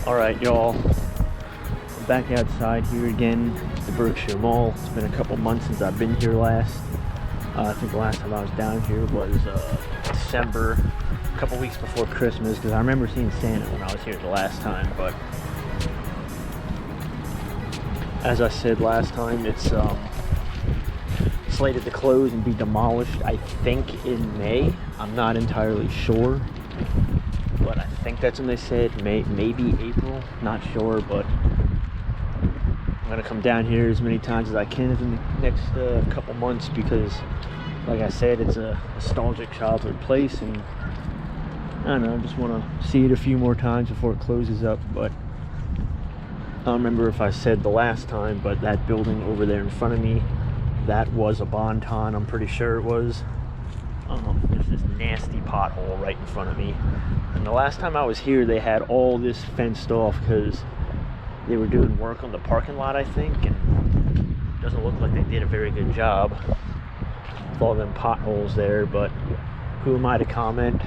Alright, y'all. I'm back outside here again at the Berkshire Mall. It's been a couple months since I've been here last. I think the last time I was down here was December, a couple weeks before Christmas, because I remember seeing Santa when I was here the last time. But as I said last time, it's slated to close and be demolished, I think, in May. I'm not entirely sure, but I think that's when they said. Maybe April, not sure. But I'm gonna come down here as many times as I can in the next couple months, because like I said, it's a nostalgic childhood place, and I don't know, I just want to see it a few more times before it closes up. But I don't remember if I said the last time, but that building over there in front of me, that was a Bon-Ton. I'm pretty sure it was. There's this nasty pothole right in front of me, and the last time I was here they had all this fenced off because they were doing work on the parking lot, I think, and it doesn't look like they did a very good job with all them potholes there. But who am I to comment?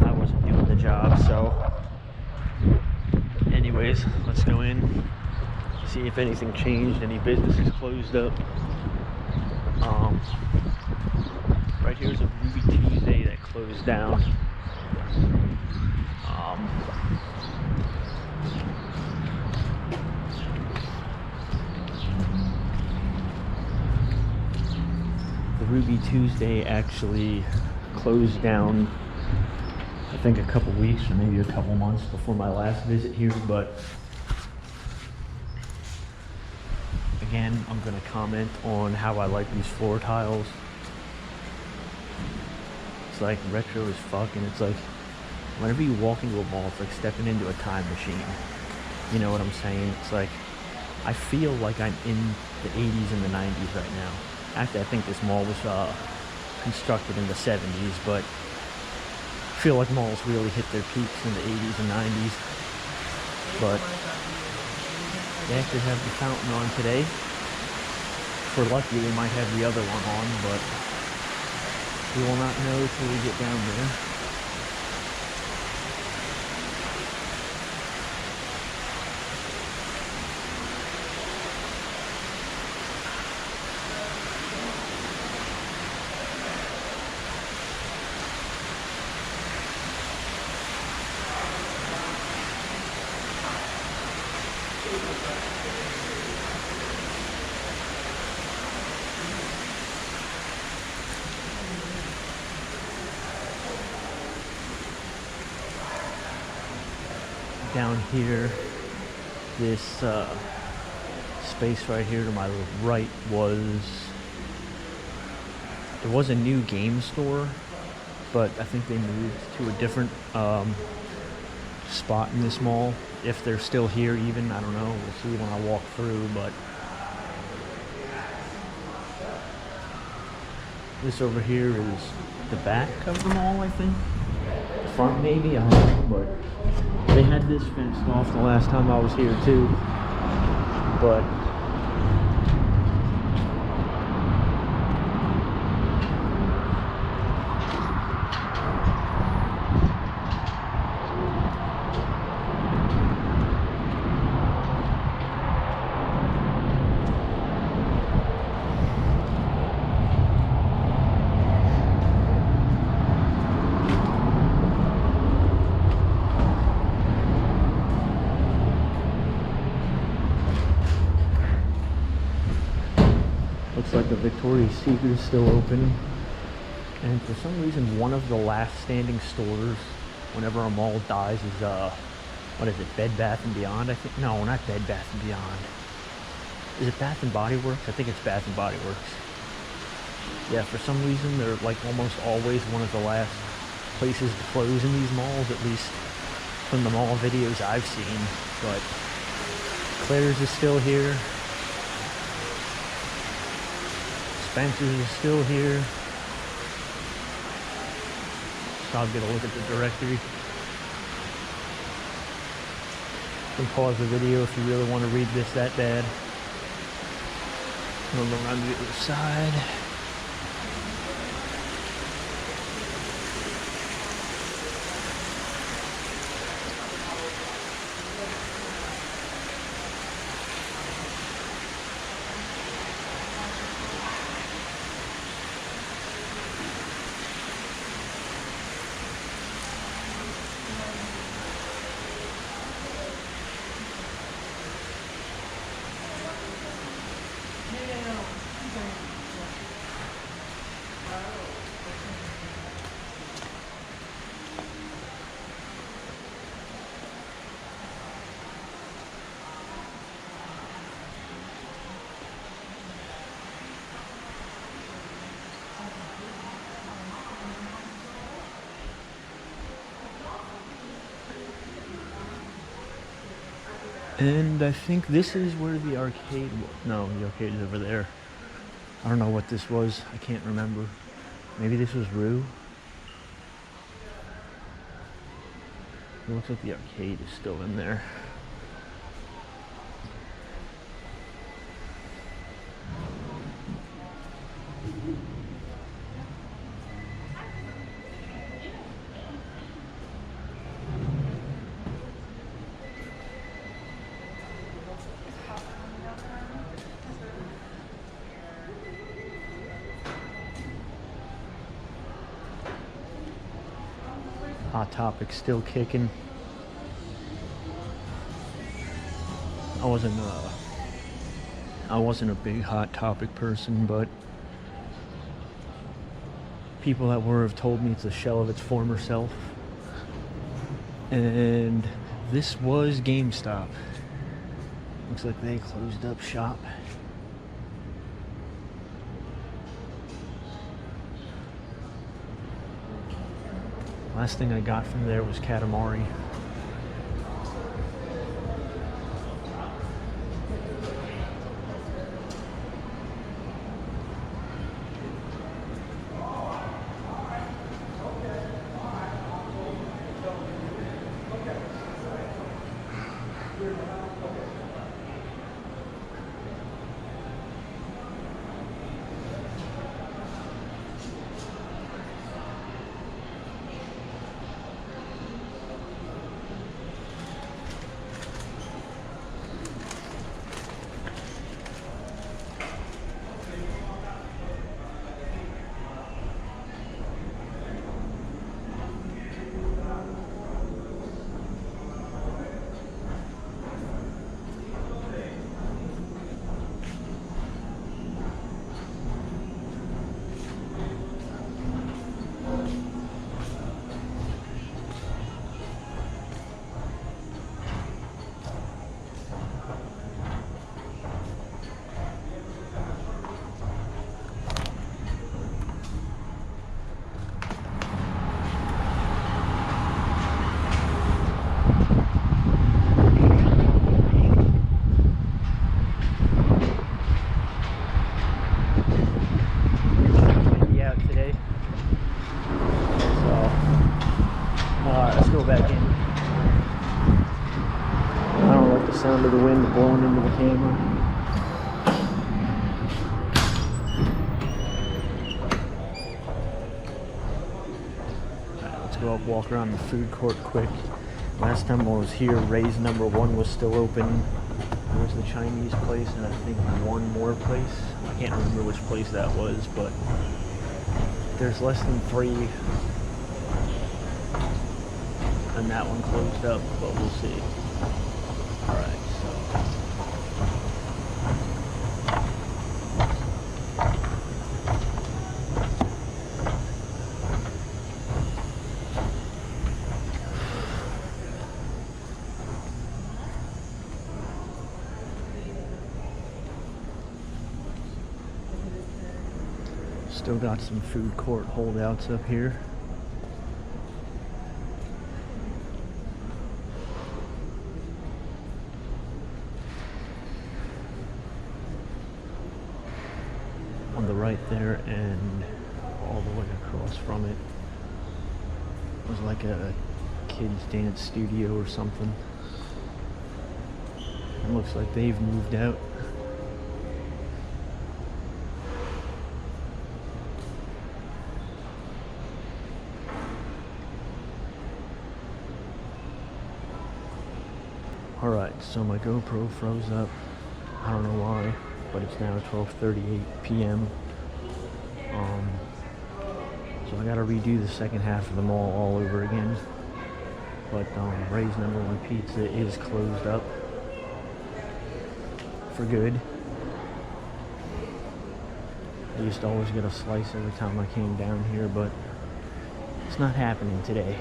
I wasn't doing the job. So anyways, let's go in, see if anything changed, any businesses closed up. Right here is a Ruby Tuesday that closed down. The Ruby Tuesday actually closed down, I think, a couple weeks or maybe a couple months before my last visit here. But again, I'm going to comment on how I like these floor tiles. It's like retro as fuck, and it's like whenever you walk into a mall, it's like stepping into a time machine. You know what I'm saying? It's like I feel like I'm in the 80s and the 90s right now. Actually, I think this mall was constructed in the 70s, but I feel like malls really hit their peaks in the 80s and 90s. But they actually have the fountain on today. If we're lucky, they might have the other one on, but we will not know until we get down there. Down here, this space right here to my right there was a new game store, but I think they moved to a different spot in this mall. If they're still here even, I don't know, we'll see when I walk through. But this over here is the back of the mall, I think. The front maybe, I don't know, but they had this fenced off the last time I was here too. But looks like the Victoria's Secret is still open, and for some reason one of the last standing stores whenever a mall dies is what is it, Bed Bath & Beyond, I think? No, not Bed Bath & Beyond. Is it Bath & Body Works? I think it's Bath & Body Works. Yeah, for some reason they're like almost always one of the last places to close in these malls, at least from the mall videos I've seen. But Claire's is still here. Spencer's is still here. So I'll get a look at the directory. You can pause the video if you really want to read this that bad. We'll go around the other side. And I think this is where the arcade no, the arcade is over there. I don't know what this was. I can't remember. Maybe this was Rue. It looks like the arcade is still in there. Hot Topic still kicking. I wasn't a big Hot Topic person, but people that were have told me it's a shell of its former self. And this was GameStop. Looks like they closed up shop. Last thing I got from there was Katamari. Sound of the wind blowing into the camera. Alright, let's go up, walk around the food court quick. Last time I was here, Ray's number 1 was still open. There was the Chinese place and I think one more place. I can't remember which place that was, but there's less than 3. And that one closed up, but we'll see. Alright, still got some food court holdouts up here. On the right there and all the way across from it was like a kids dance studio or something. It looks like they've moved out. Alright, so my GoPro froze up. I don't know why, but it's now 12:38 p.m. So I gotta redo the second half of the mall all over again. But Ray's number 1 pizza is closed up for good. I used to always get a slice every time I came down here, but it's not happening today.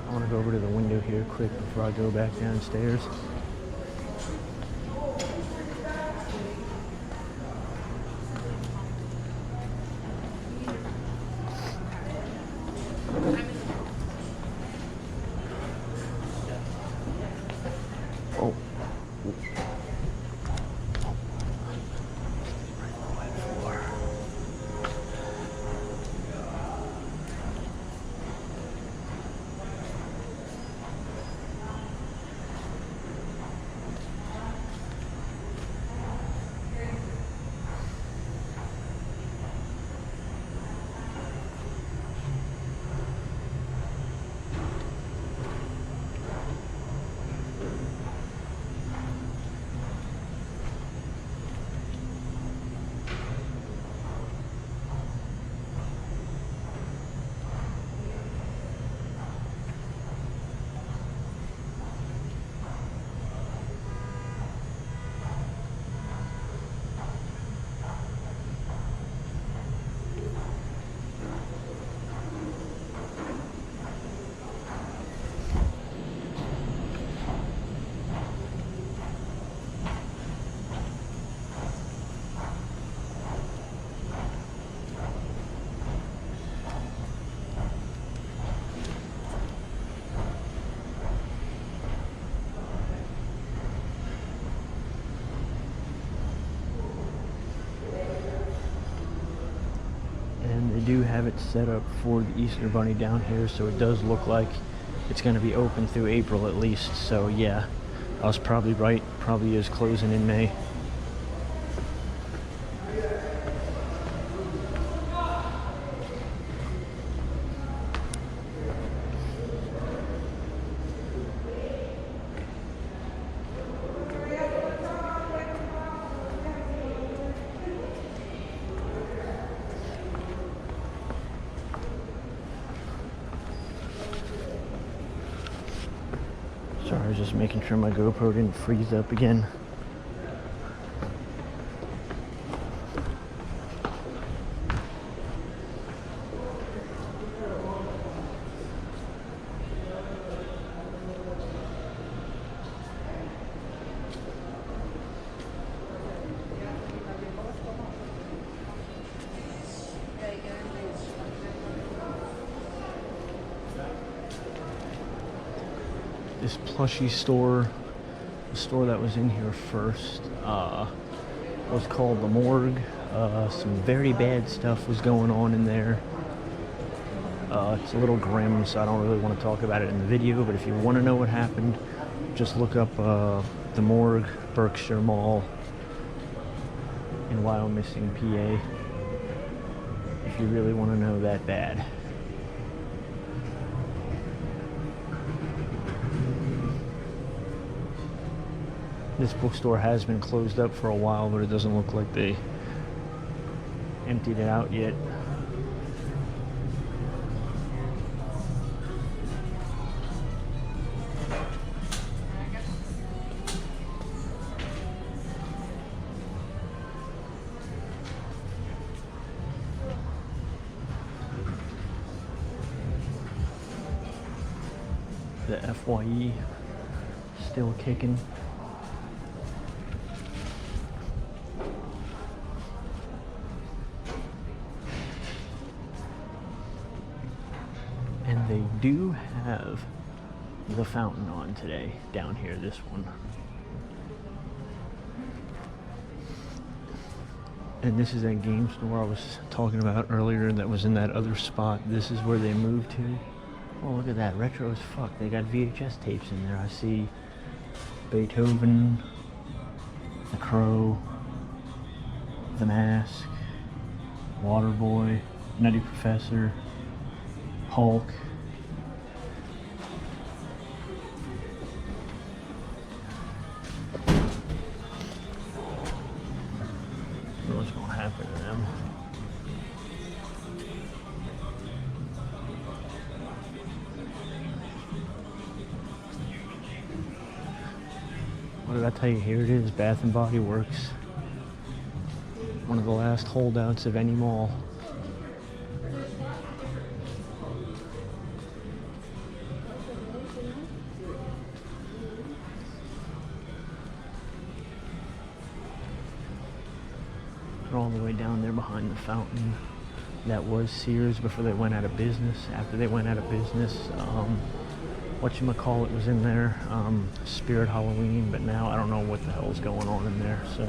I want to go over to the window here quick before I go back downstairs. Oh. And they do have it set up for the Easter Bunny down here, so it does look like it's going to be open through April at least. So yeah, I was probably right. Probably is closing in May. Sorry, I was just making sure my GoPro didn't freeze up again. This plushie store, the store that was in here first, was called the Morgue. Some very bad stuff was going on in there. It's a little grim, so I don't really want to talk about it in the video, but if you want to know what happened, just look up the Morgue, Berkshire Mall in Wyomissing, PA, if you really want to know that bad. This bookstore has been closed up for a while, but it doesn't look like they emptied it out yet. The FYE still kicking. And they do have the fountain on today down here, this one. And this is that game store I was talking about earlier that was in that other spot. This is where they moved to. Oh, look at that, retro as fuck. They got VHS tapes in there. I see Beethoven, The Crow, The Mask, Waterboy, Nutty Professor, Hulk. What's gonna happen to them? What did I tell you? Here it is, Bath and Body Works. One of the last holdouts of any mall. All the way down there behind the fountain. That was Sears before they went out of business. After they went out of business, whatchamacallit was in there, Spirit Halloween, but now I don't know what the hell's going on in there, so.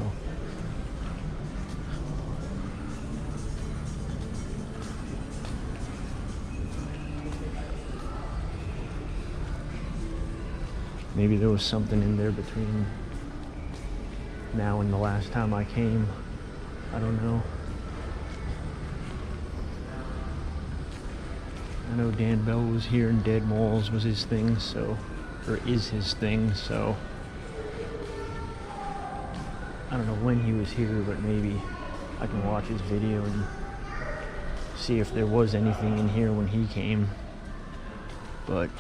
Maybe there was something in there between now and the last time I came. I don't know. I know Dan Bell was here and Dead Malls was his thing, so, or is his thing, so. I don't know when he was here, but maybe I can watch his video and see if there was anything in here when he came. But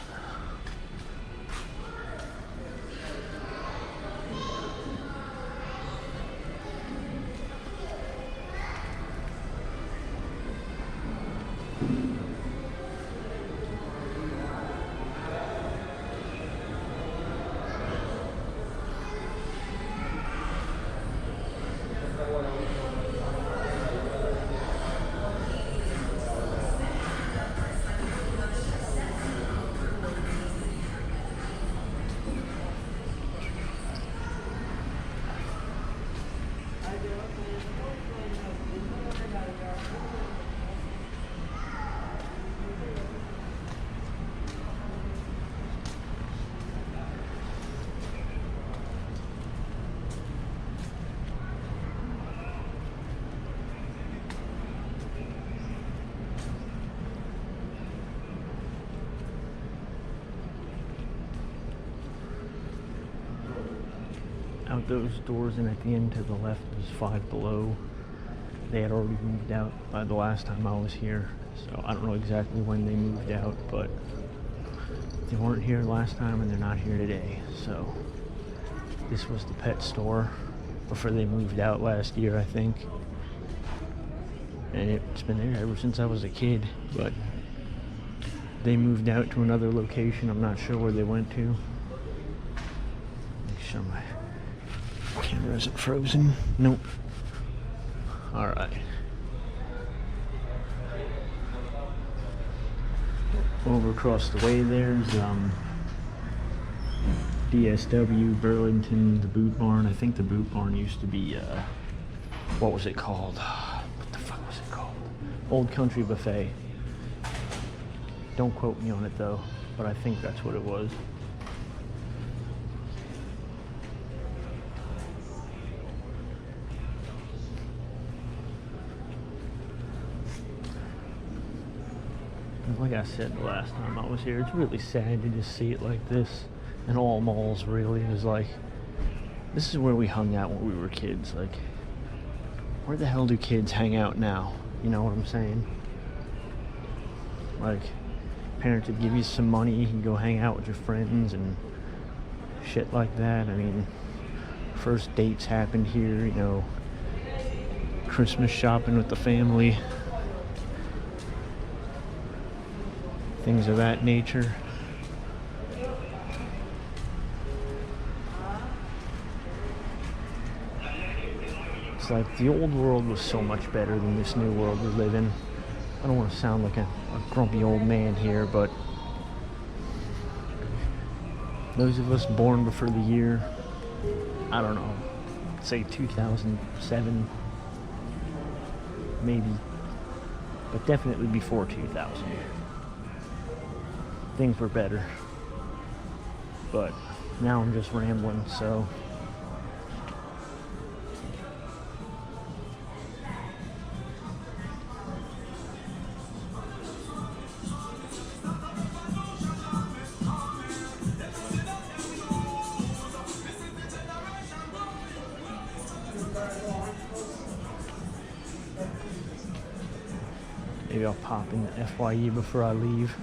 out those doors and at the end to the left was Five Below. They had already moved out by the last time I was here, so I don't know exactly when they moved out, but they weren't here last time and they're not here today. So this was the pet store before they moved out last year, I think, and it's been there ever since I was a kid, but they moved out to another location. I'm not sure where they went to. Make sure my camera isn't frozen. Nope. Alright. Over across the way there's DSW, Burlington, the Boot Barn. I think the Boot Barn used to be, what was it called? What the fuck was it called? Old Country Buffet. Don't quote me on it though, but I think that's what it was. Like I said the last time I was here, it's really sad to just see it like this. And all malls really is like, this is where we hung out when we were kids. Like, where the hell do kids hang out now? You know what I'm saying? Like, parents would give you some money, you can go hang out with your friends and shit like that. I mean, first dates happened here, you know, Christmas shopping with the family. Things of that nature. It's like the old world was so much better than this new world we live in. I don't want to sound like a grumpy old man here, but those of us born before the year, I don't know, say 2007, maybe, but definitely before 2000. Things were better, but now I'm just rambling, so maybe I'll pop in the FYE before I leave.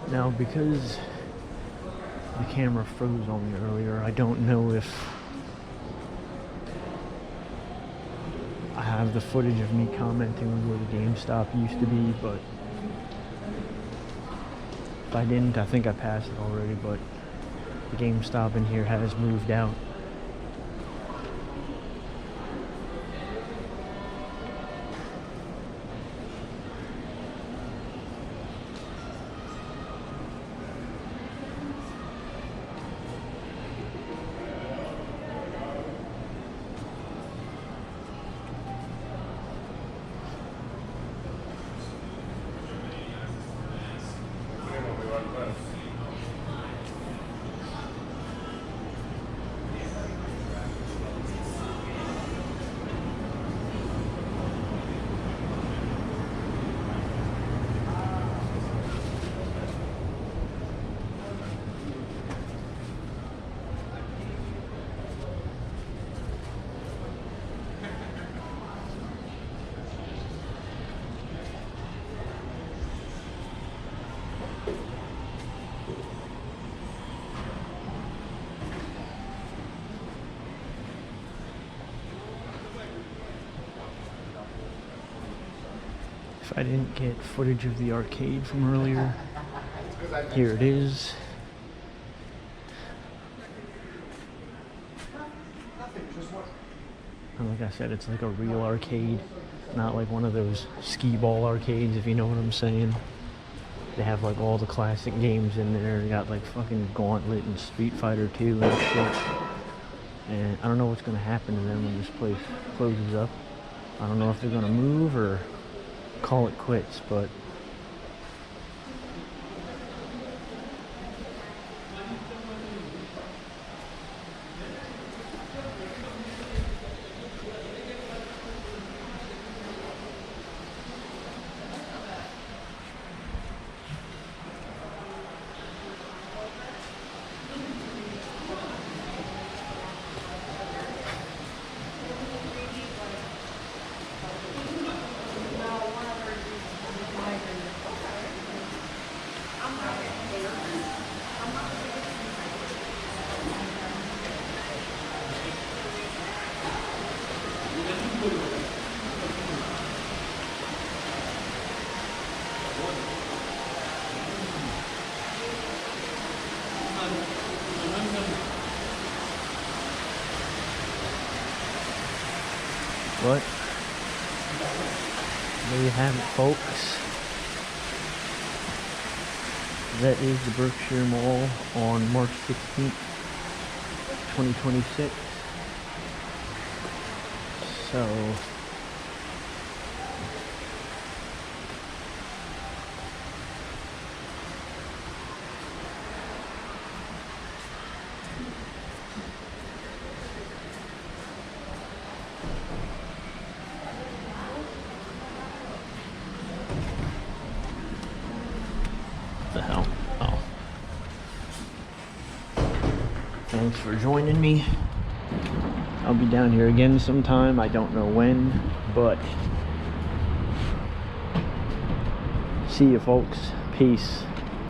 Now, because the camera froze on me earlier, I don't know if I have the footage of me commenting on where the GameStop used to be, but if I didn't, I think I passed it already, but the GameStop in here has moved out. If I didn't get footage of the arcade from earlier, here it is. And like I said, it's like a real arcade, not like one of those skee ball arcades, if you know what I'm saying. They have like all the classic games in there. They got like fucking Gauntlet and Street Fighter 2 and shit. And I don't know what's gonna happen to them when this place closes up. I don't know if they're gonna move or call it quits, but But there you have it, folks. That is the Berkshire Mall on March 16th, 2026. So the hell? Oh. Thanks for joining me. I'll be down here again sometime. I don't know when, but see you, folks. Peace.